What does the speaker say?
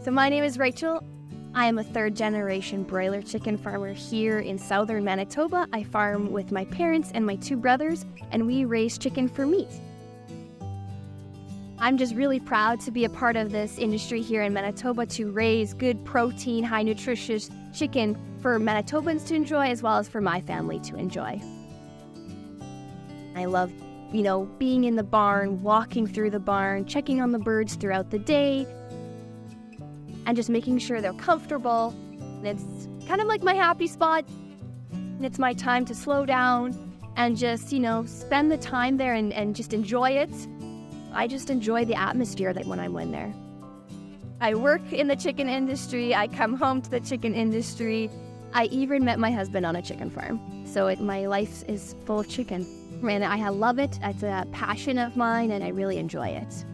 So my name is Rachel. I am a third-generation broiler chicken farmer here in southern Manitoba. I farm with my parents and my two brothers, and we raise chicken for meat. I'm just really proud to be a part of this industry here in Manitoba to raise good protein, high nutritious chicken for Manitobans to enjoy as well as for my family to enjoy. I love, being in the barn, walking through the barn, checking on the birds throughout the day, and just making sure they're comfortable. And it's kind of like my happy spot. And it's my time to slow down and just, spend the time there and just enjoy it. I just enjoy the atmosphere when I'm in there. I work in the chicken industry. I come home to the chicken industry. I even met my husband on a chicken farm. So my life is full of chicken. And I love it. It's a passion of mine, and I really enjoy it.